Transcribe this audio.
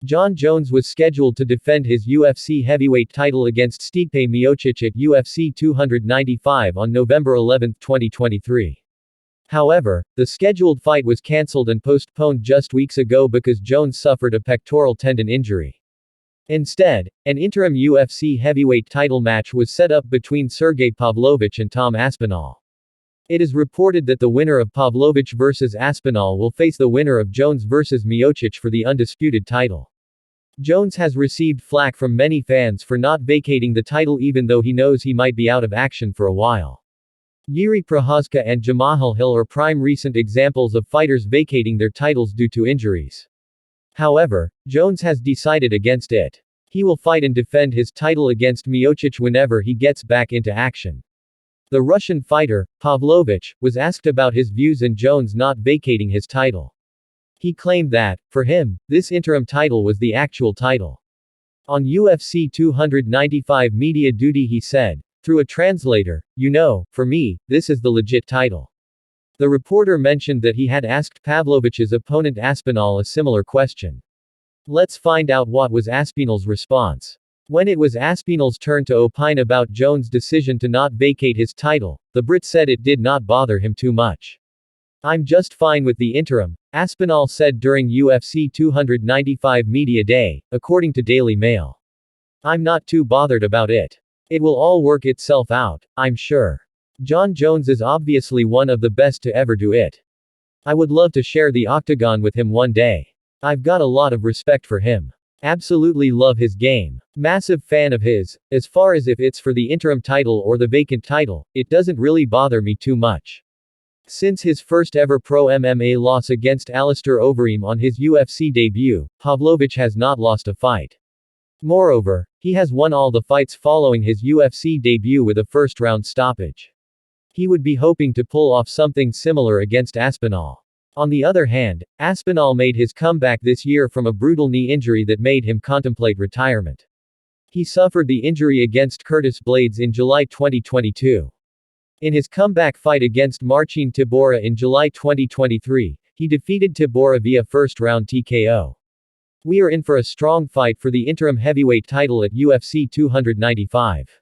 Jon Jones was scheduled to defend his UFC Heavyweight title against Stipe Miocic at UFC 295 on November 11, 2023. However, the scheduled fight was cancelled and postponed just weeks ago because Jones suffered a pectoral tendon injury. Instead, an interim UFC heavyweight title match was set up between Sergei Pavlovich and Aspinall. It is reported that the winner of Pavlovich vs Aspinall will face the winner of Jones vs Miocic for the undisputed title. Jones has received flack from many fans for not vacating the title even though he knows he might be out of action for a while. Jiri, Prochazka and Jamahal are prime recent examples of fighters vacating their titles due to injuries. However, Jones has decided against it. He will fight and defend his title against Miocic whenever he gets back into action. The Russian fighter, Pavlovich, was asked about his views on Jones not vacating his title. He claimed that, for him, this interim title was the actual title. On UFC 295 media duty he said, through a translator, for me, this is the legit title. The reporter mentioned that he had asked Pavlovich's opponent Aspinall a similar question. Let's find out what was Aspinall's response. When it was Aspinall's turn to opine about Jones' decision to not vacate his title, the Brit said it did not bother him too much. I'm just fine with the interim, Aspinall said during UFC 295 Media Day, according to Daily Mail. I'm not too bothered about it. It will all work itself out, I'm sure. Jon Jones is obviously one of the best to ever do it. I would love to share the octagon with him one day. I've got a lot of respect for him. Absolutely love his game. Massive fan of his. As far as if it's for the interim title or the vacant title, it doesn't really bother me too much. Since his first ever pro MMA loss against Alistair Overeem on his UFC debut, Pavlovich has not lost a fight. Moreover, he has won all the fights following his UFC debut with a first-round stoppage. He would be hoping to pull off something similar against Aspinall. On the other hand, Aspinall made his comeback this year from a brutal knee injury that made him contemplate retirement. He suffered the injury against Curtis Blades in July 2022. In his comeback fight against Marcin Tybura in July 2023, he defeated Tybura via first-round TKO. We are in for a strong fight for the interim heavyweight title at UFC 295.